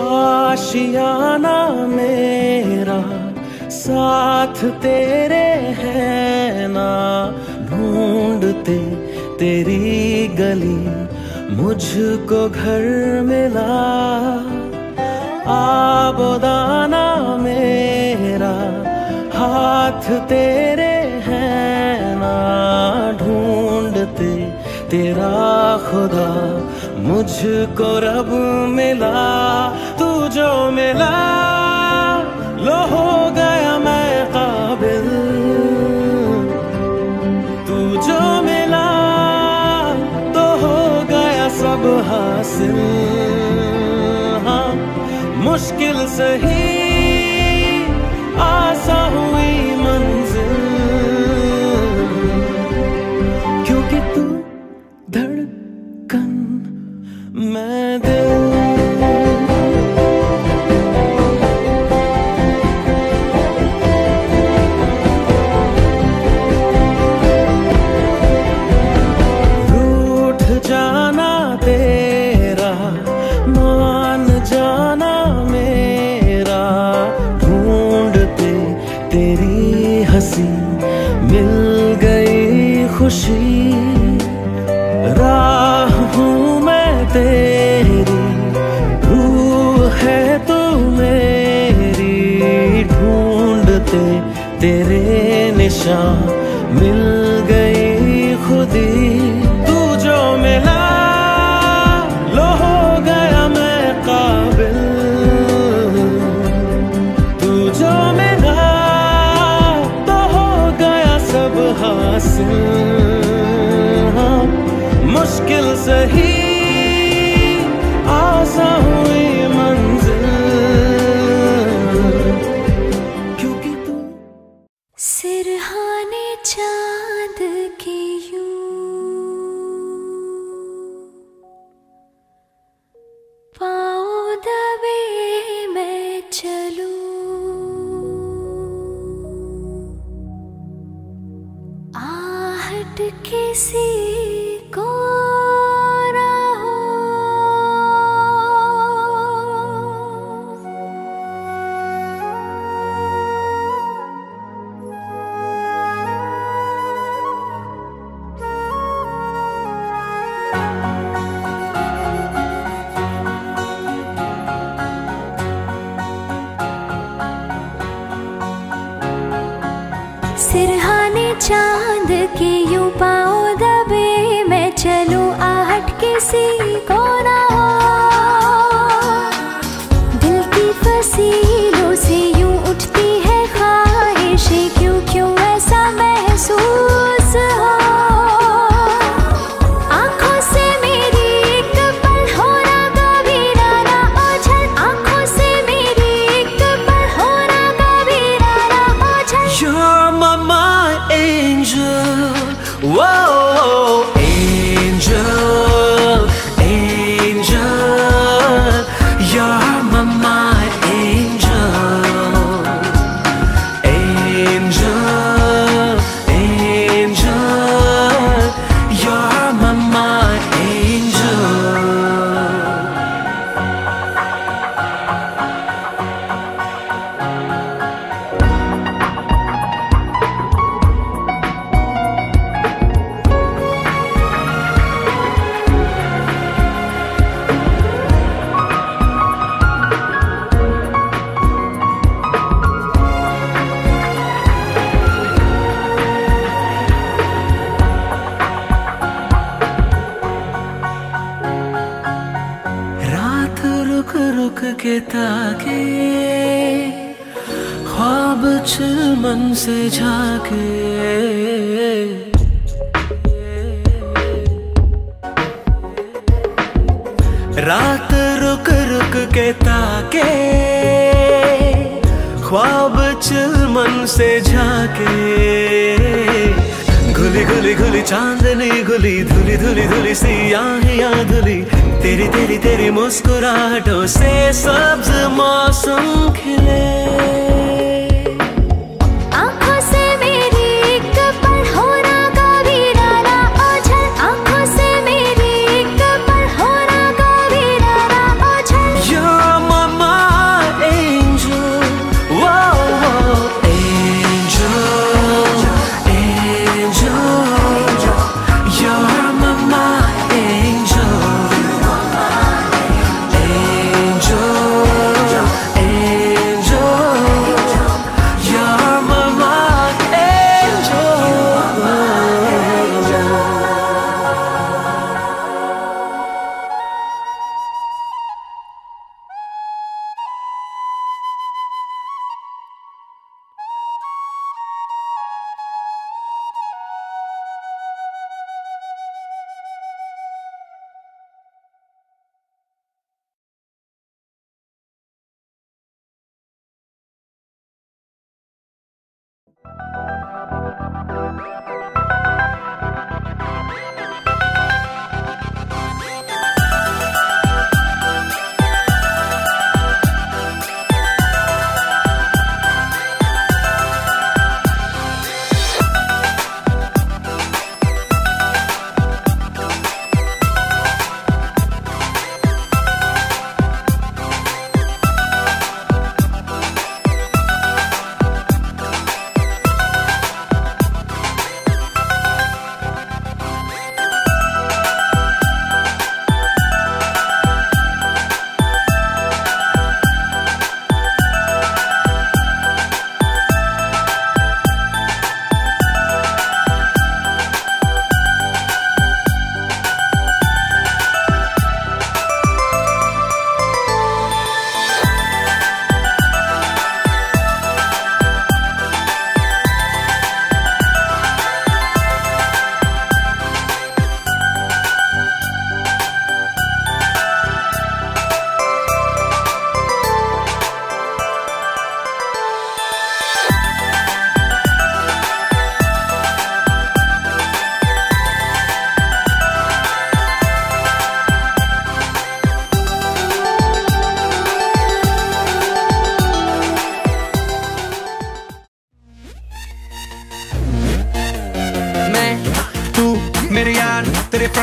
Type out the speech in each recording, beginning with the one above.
आशियाना मेरा साथ तेरे है ना, ढूंढते तेरी गली मुझको घर मिला। आबोदाना मेरा हाथ तेरे है ना, ढूंढते तेरा खुदा मुझको रब मिला। तू जो मिला लो हो गया मैं काबिल, तू जो मिला तो हो गया सब हासिल। हाँ मुश्किल सही आसा हुई मंजिल, क्योंकि तू धड़कन मैं दिल। रूठ जाना तेरा मान जाना मेरा, ढूंढते तेरी हंसी मिल गई खुशी। राह हूँ मैं तेरी, रूह है तू मेरी, ढूंढते तेरे निशान मिल गई खुदी। तू जो मिला लो हो गया मैं काबिल, तू जो मिला तो हो गया सब हासिल। हाँ मुश्किल सही आसा हुई मंजिल, क्योंकि तू सिरहाने चांद के यूं पाँव दबे मैं चलूं, आहट किसी को ना हो, सिरहाने चांद के यूं पाँव दबे मैं चलूं, आहट किसी को ना हो। दिल की फसीलों से यूं उठती है ख्वाहिशें, क्यों क्यों ऐसा महसूस हो। आँखों से मेरी एक पल होना कभी ना ओझल, आँखों से मेरी एक पल होना कभी ना ओझल। Whoa, angel, angel, you're my angel, angel, angel, you're my angel. रुक रुक के ताके, ख्वाब चिलमन से झाके। रात रुक रुक के ताके, ख्वाब चिलमन से झाके। घुली घुली घुली चांदनी घुली, धुली धुली धुली सियाहियाँ धुली, तेरी तेरी तेरी मुस्कुराहटों से सब्ज मौसम खिले। आँखों से मेरी एक पल होना कभी ना ओझल, आँखों से मेरी एक पल होना कभी ना ओझल। You're my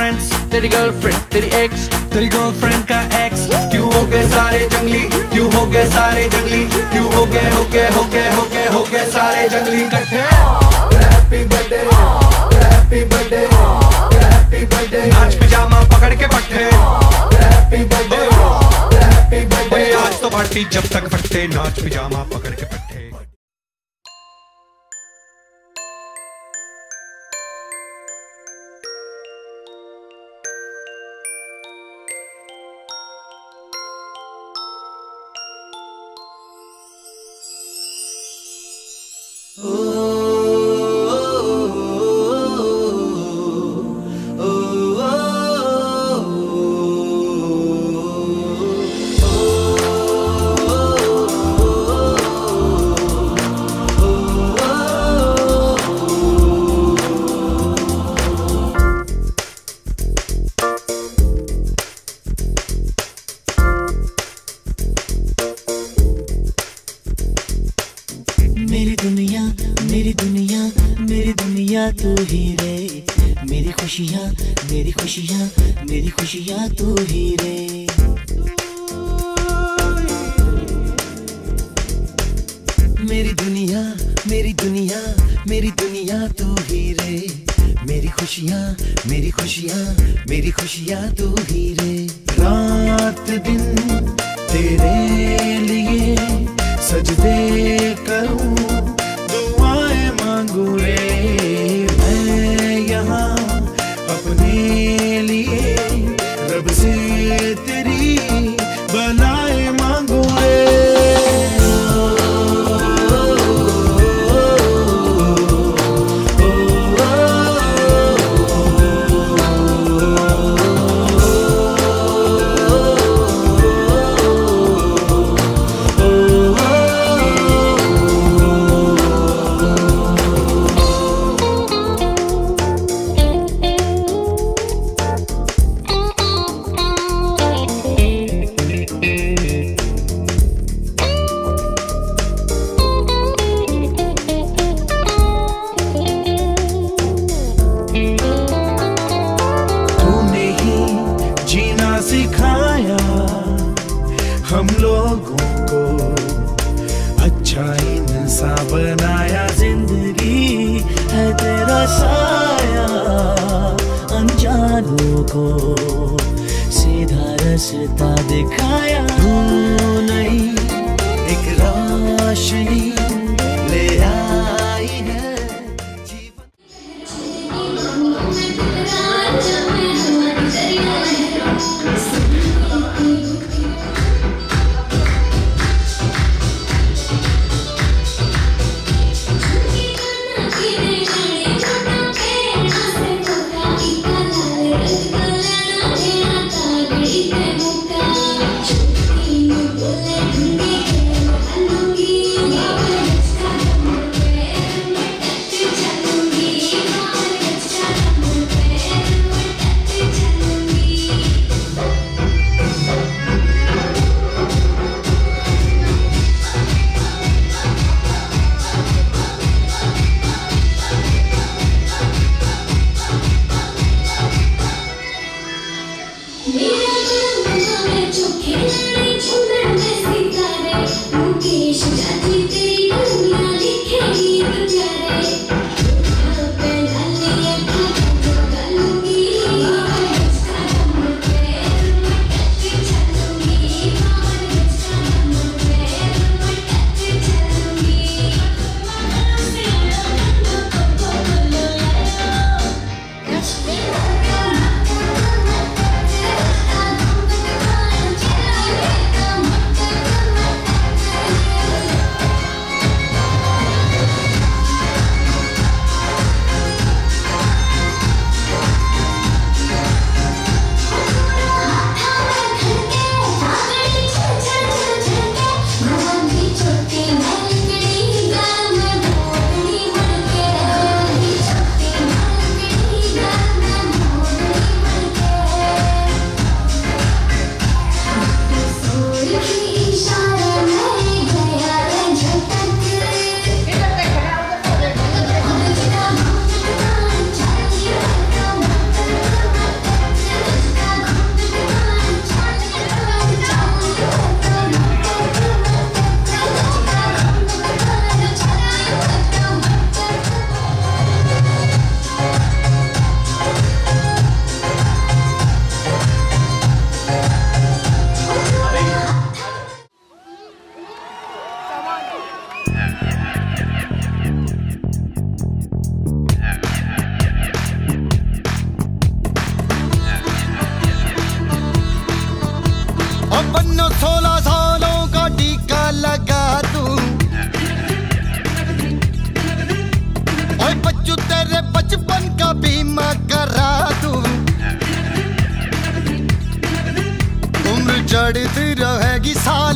फ्रेंड्स, तेरी गर्लफ्रेंड, तेरी एक्स, तेरी गर्लफ्रेंड का एक्स। क्यों हो गए सारे जंगली, क्यों हो गए सारे जंगली, क्यों हो गए सारे जंगली इकट्ठे। Happy birthday, happy birthday, happy birthday. नाच पिजामा पकड़ के पट्टे। Happy birthday, happy birthday. आज तो पार्टी जब तक फटते, नाच पिजामा पकड़ के पट्टे। मेरी दुनिया, मेरी दुनिया, मेरी दुनिया तू ही रे। मेरी खुशियाँ, मेरी खुशियाँ, मेरी खुशियाँ तू ही रे। मेरी दुनिया, मेरी दुनिया, मेरी दुनिया तू ही रे। मेरी खुशियाँ, मेरी खुशियाँ, मेरी खुशियाँ तू ही रे। रात दिन तेरे लिए सजदे करूं, दुआएं मांगू रे। मैं यहाँ अपने लिए रब से तेरी बनाए मांगू रे। सिखाया हम लोगों को, अच्छा इंसान बनाया। जिंदगी है तेरा साया, अनजानों को सीधा रास्ता दिखाया। तू नहीं एक रोशनी ले आई है। Thank you.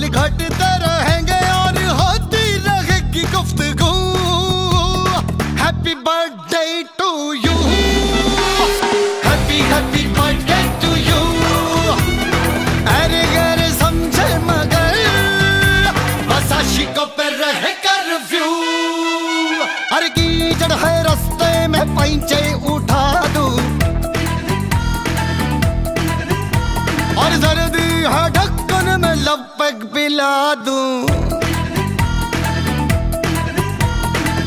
घटते रहेंगे और होती रहेगी गुफ्तगू। Happy birthday to you, happy happy birthday to you. अरे गैर समझे मगर बस आशिकों पे रहे कर्फ्यू। अरे कीचड़ है रास्ते में पैंचे उठा दूं और सर्दी है ढक्कन में लपक पिला दूं।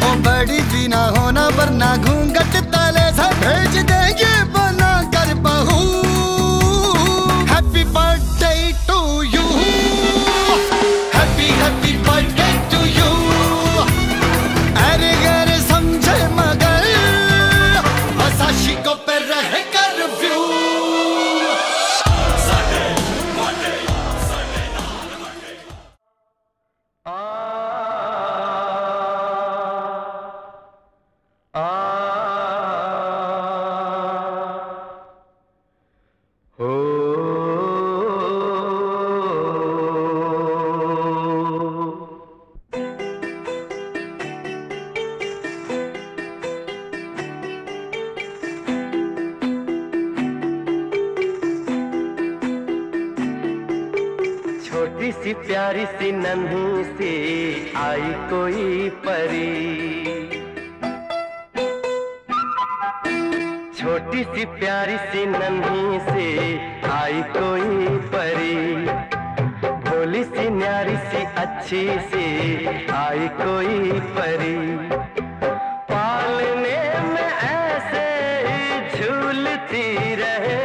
ओ बड़ी भी ना होना वरना घूंघट तले से भेज देंगे बना कर बहू। Happy birthday to you, happy happy birthday to you. अरे गैर समझे मगर बस आशिकों पे रहे कर्फ्यू। छोटी सी प्यारी सी नन्ही सी आई कोई परी। छोटी सी प्यारी सी नन्ही सी आई कोई परी। भोली सी न्यारी सी अच्छी सी आई कोई परी। पालने में ऐसे ही झूलती रहे,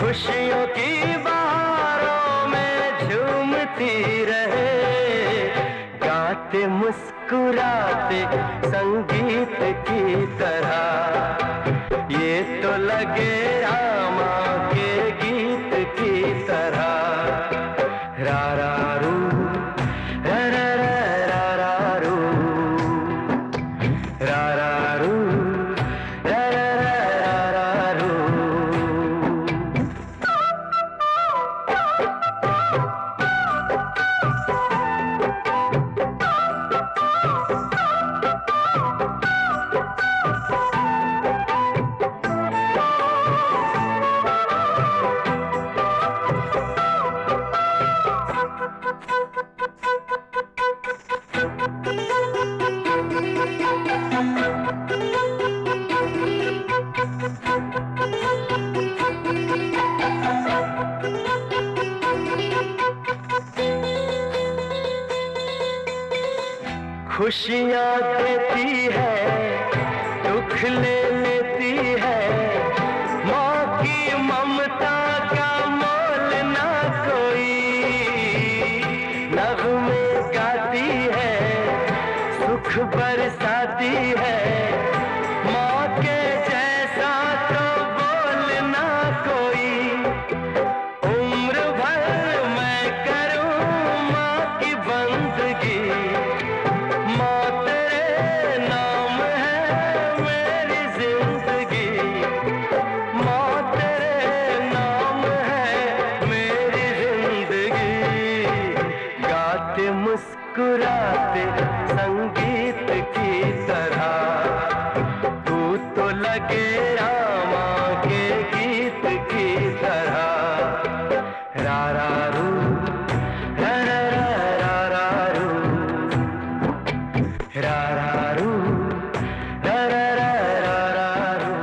खुशियों की रहे। गाते मुस्कुराते संगीत की तरह, ये तो लगे रामा के गीत की तरह। रा रा रू रा रा रा रा रू, रा रा रू रा रा रा रा रू। खुशियाँ देती है, दुख ले लेती है। माँ की ममता का मोल ना कोई। नग़्मे गाती है, सुख बरसाती है। माँ के जैसा तो बोल ना कोई। उम्र भर मैं करूँ माँ की बंदगी। मुस्कुराते संगीत की तरह, तू तो लगे रामा के गीत की तरह। रा रा रू रा रा रा रा रू, रा रा रू रा रा रा रा रू।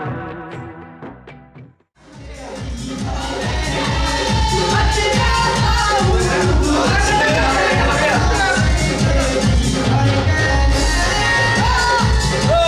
Oh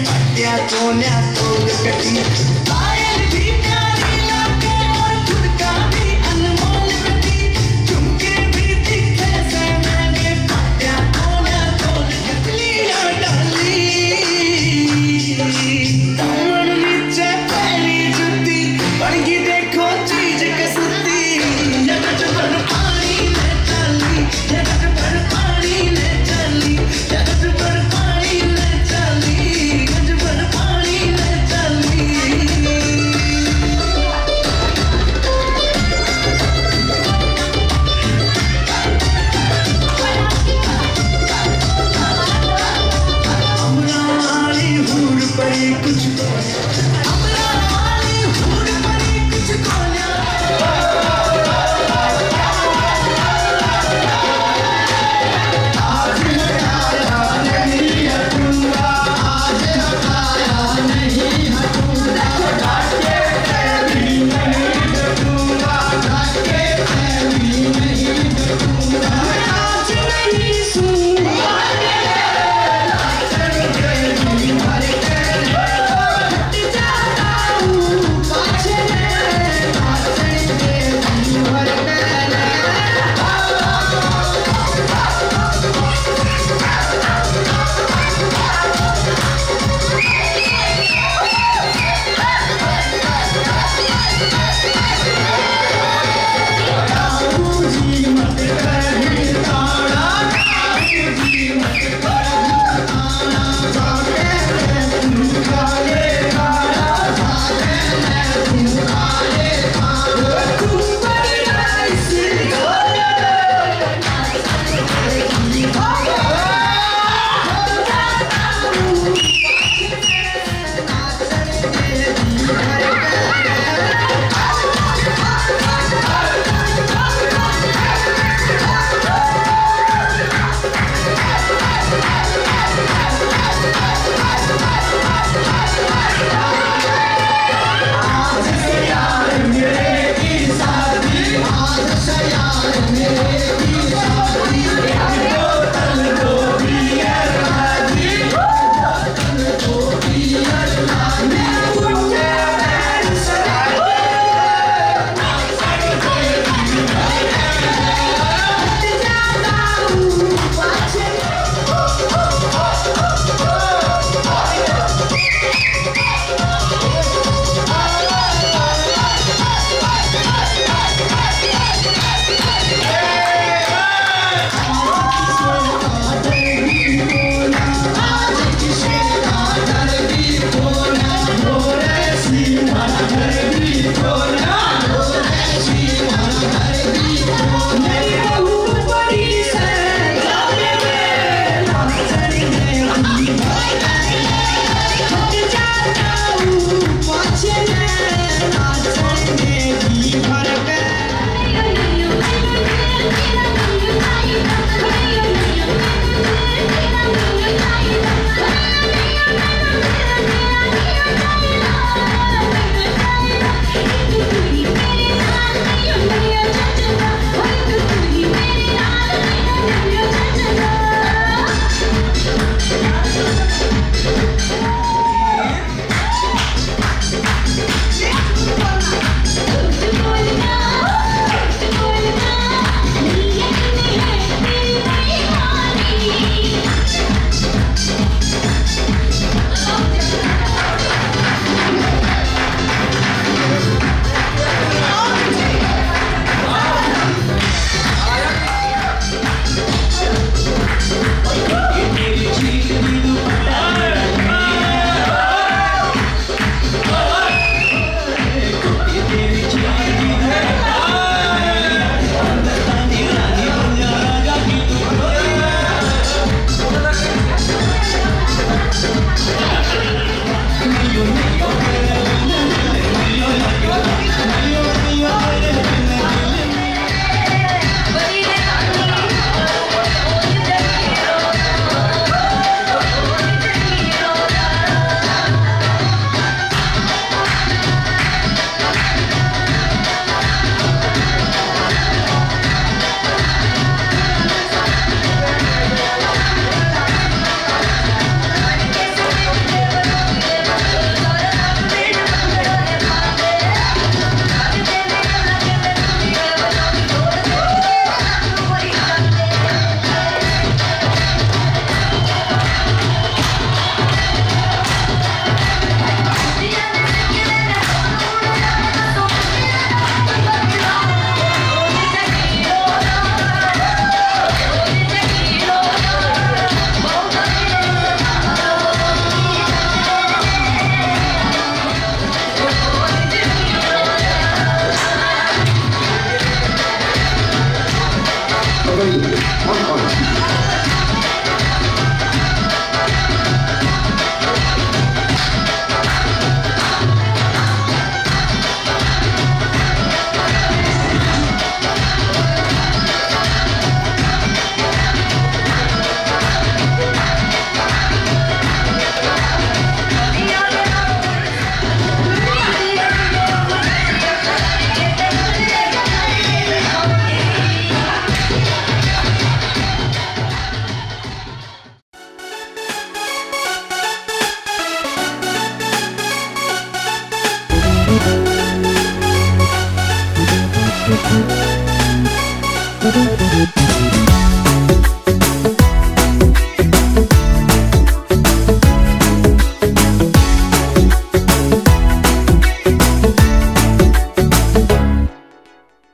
पट्टिया कोन्या तोल कटी पायल भी प्यारी लागे और झुमका भी अनमोल कटी झुमके भी दिखे से महंगे पट्टिया कोन्या तोल कटी डाली दामन नीचे पैरी जुती बड़गी देखो चीज कसुती जगत भर पानी में चली जगत भर पानी में चली जगत भर पानी में चली गज भर पानी में चली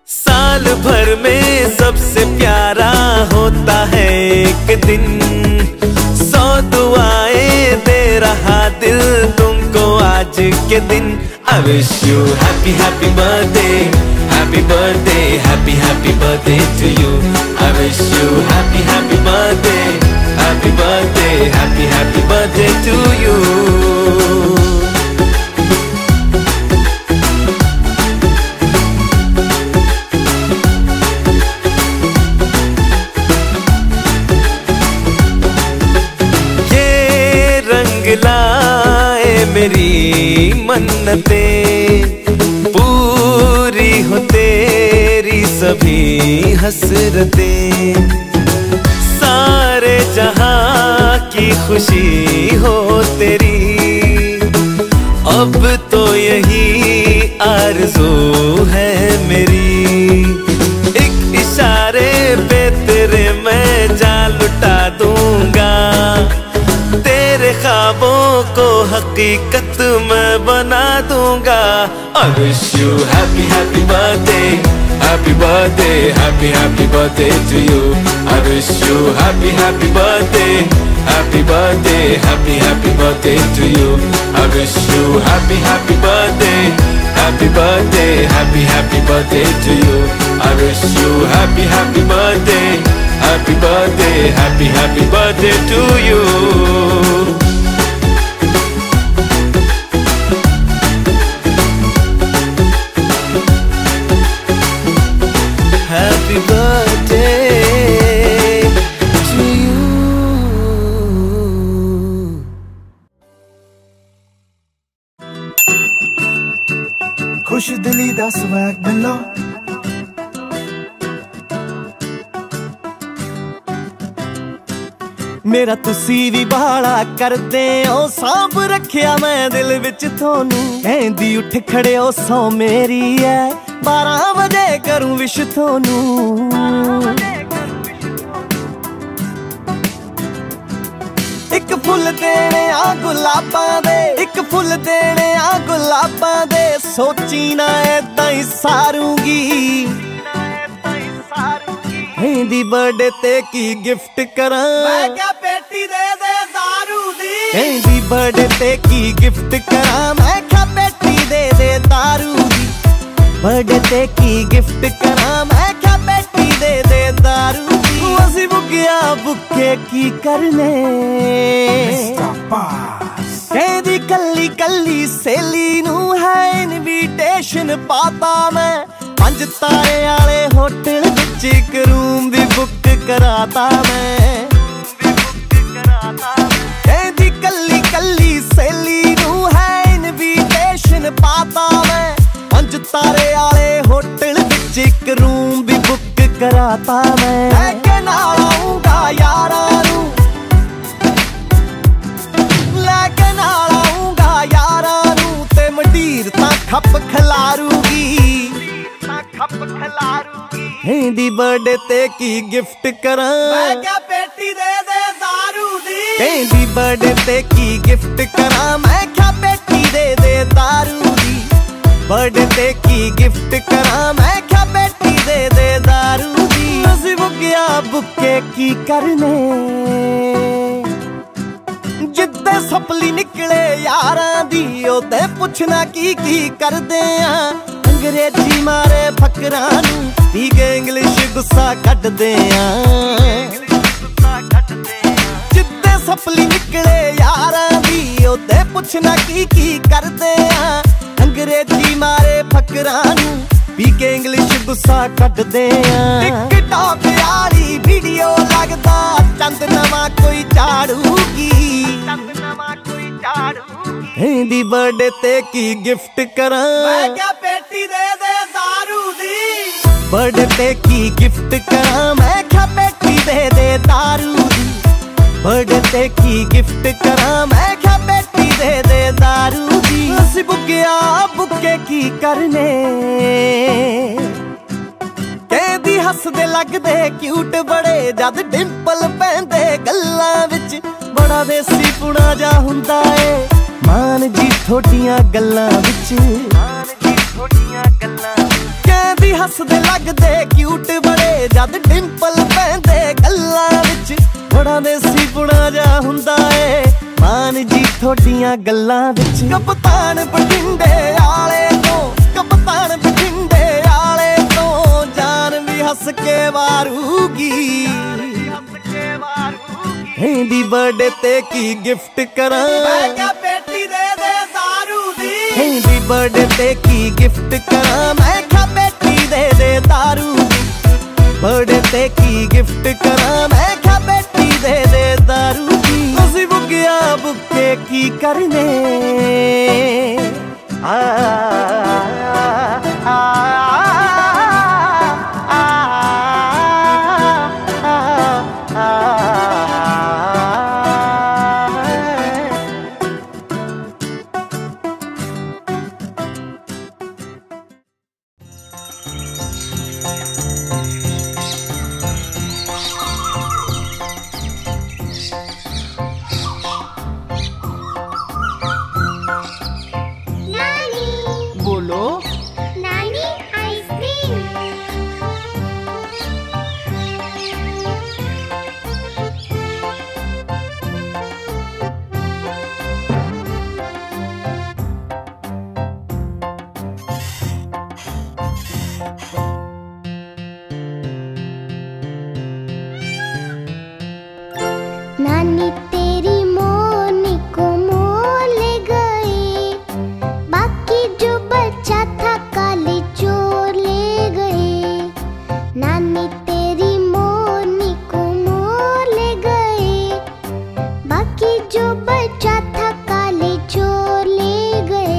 साल भर में सबसे प्यारा होता है एक दिन, 100 दुआएं दे रहा दिल तुमको आज के दिन। I wish you happy happy birthday, happy birthday, happy happy birthday to you. I wish you happy happy birthday, happy birthday, happy happy birthday to you. लाए मेरी मन्नतें, पूरी हो तेरी सभी हसरतें, सारे जहां की खुशी हो तेरी, अब तो यही आरज़ू है मेरी। एक इशारे पे तेरे मैं जान लुटा दूंगा, तेरे ख्वाबों को हकीकत मैं बना दूंगा। I wish you happy happy birthday, happy birthday, happy happy birthday to you. I wish you happy happy birthday, happy birthday, happy happy birthday to you. I wish you happy happy birthday, happy birthday, happy happy birthday to you. I wish you happy happy birthday, happy birthday, happy happy birthday to you. Happy birthday to you. खुश दिली दा swag मिलो, मेरा तुसी भी बाला करदे ओ, सांभ रखिया मैं दिल विच थोनू, कहंदी उठ खड़े ओ सौ मेरी है, 12 बजे करूं विश थोनू। एक फुल देने आ गुलाबां दे, एक फुल देने आ गुलाबां दे, सोची ना ऐदां ही सारूंगी। कहंदी बर्थडे ते की गिफ्ट करां, मैं क्या पेटी दे दे दारू दी। कहंदी बर्थडे ते की गिफ्ट करां, मैं क्या पेटी दे दे दारू दी। बर्थडे ते की गिफ्ट करां, मैं क्या पेटी दे दे दारू दी। असी बुगिया बुके की करने, कहंदी कल्ली कल्ली सहेली नू है इनविटेशन पाता मैं, 5 तारे आले होटल विच एक रूम भी बुक कराता मैं। कहंदी कल्ली कल्ली सहेली नू है इनविटेशन पाता मैं, 5 तारे आले होटल विच एक रूम भी बुक कराता मैं। लेके नाल आऊंगा यारा नू, लेके नाल आऊंगा यारा नू, ते मंडीर तां खप खिलारूगी, खप खिलारूगी। कहंदी बर्थडे ते की गिफ्ट करां, मैं क्या पेटी दे दे दारू दी। कहंदी बर्थडे ते की गिफ्ट करां, मैं क्या पेटी दे दे दारू दी। बर्थडे ते की गिफ्ट करां, मैं क्या पेटी दे दे दारू दी। असी बुगिया बुके की करने, जिद्दे सपली निकले यारां दी, ओते पुछना की करदे आ। अंग्रेजी मारे फकरां नू पी के इंग्लिश गुस्सा कड्डदे आ। जिद्दे सपली निकले यारां दी, ओते पुछना की करदे आ। अंग्रेजी मारे फकरां नू पी के इंग्लिश गुस्सा कड्डदे आ। टिकटॉक यारी वीडियो लगदा, चंद नवा कोई चाड़ूगी, चंद नवा कोई चाड़ूगी। कहंदी बर्थडे ते की गिफ्ट करां, मैं क्या पेटी दे दे दारू दी। बर्थडे ते की गिफ्ट करां, मैं क्या पेटी दे दे दारू दी। बर्थडे ते की गिफ्ट करां, मैं क्या पेटी दे दे दारू दी। असी बुग्गिया बुक्के की करने कहदी हसदे लगदे क्यूट बड़े जद डिंपल पैंदे गल्लां विच बड़ा देसी पुणा जा हुंदा ए मान जी थोड़ियां गल्लां विच। कहदी हसदे लगदे क्यूट बड़े जद डिंपल पैंदे गल्लां विच बड़ा देसी पुणा जा हुंदा ए मान जी थोड़ियां गल्लां विच। कप्तान बठिंडे आले तो कप्तान बठिंडे आले तो जान भी हस के वारूगी। हैंडी बर्थडे ते की गिफ्ट करा मैं क्या पेटी दे दे दारू दी। हैंडी बर्थडे ते की गिफ्ट करा मैं क्या पेटी दे दे दारू दी। बर्थडे ते की गिफ्ट करा मैं क्या पेटी दे दे दारू दी। असी बुग्गिया बुक्के की करने नानी तेरी मोनी को मोल ले गए, बाकी जो बचा था काले चोर ले गए। नानी तेरी मोनी को मोल ले गए, बाकी जो बचा था काले चोर ले गए।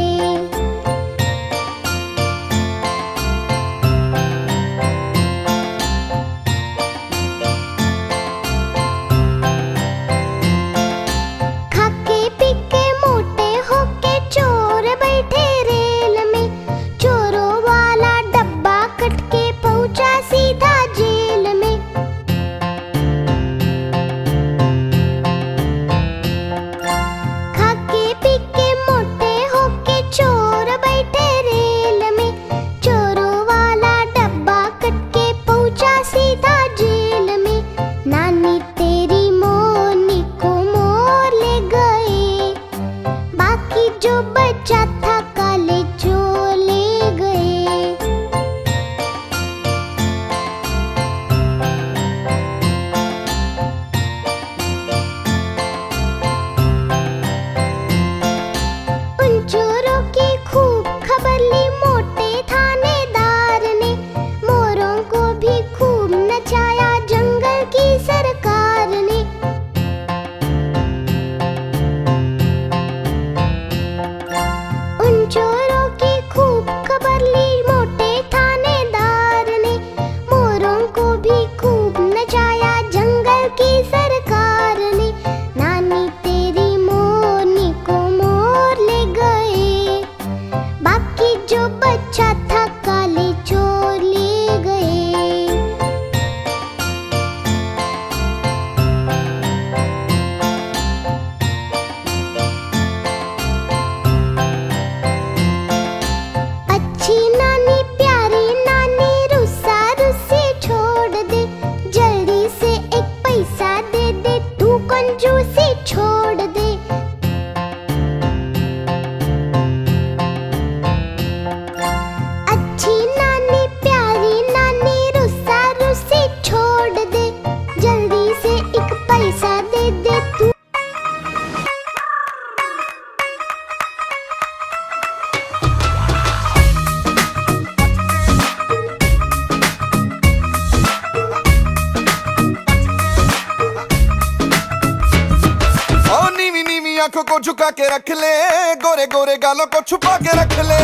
आंखों को झुका के रख ले, गोरे गोरे गालों को छुपा के रख ले।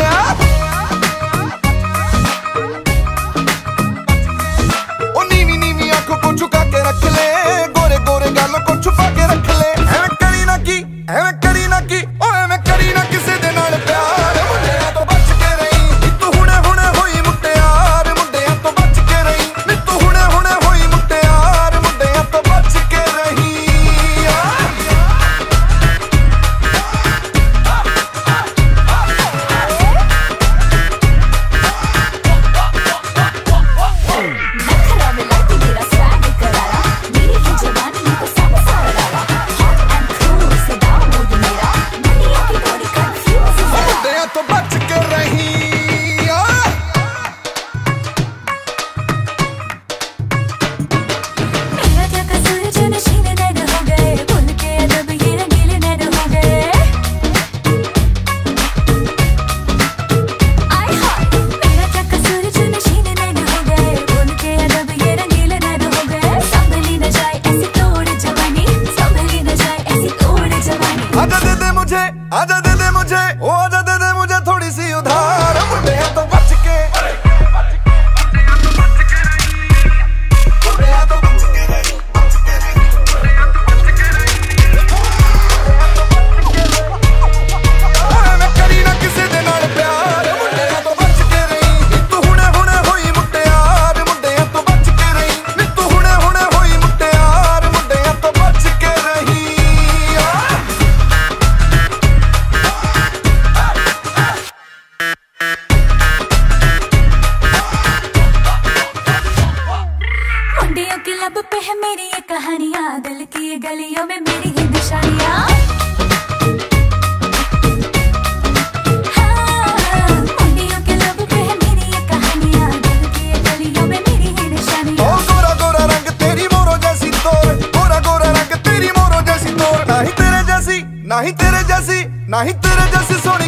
ओ नीवी नीवी आंखों को झुका के रख ले, गोरे गोरे गालों को छुपा के रख ले। एवें करी ना की, एवें करी ना की, ओ एवें मुझे, आजा दे दे मुझे, ओ आजा दे दे मुझे थोड़ी सी उधार। मुंडे तो बच के, लब पे है मेरी ये कहानियां, दिल की ये गलियों में मेरी ही निशानियां। हाँ, मुंडियों के लब पे है मेरी ये कहानियां, दिल की ये गलियों में मेरी ही निशानियां। ओ गोरा गोरा रंग तेरी मोरो जैसी तोर, गोरा गोरा रंग तेरी मोरो जैसी तोर। नहीं तेरे जैसी, नहीं तेरे जैसी, नहीं तेरे जैसी सोनी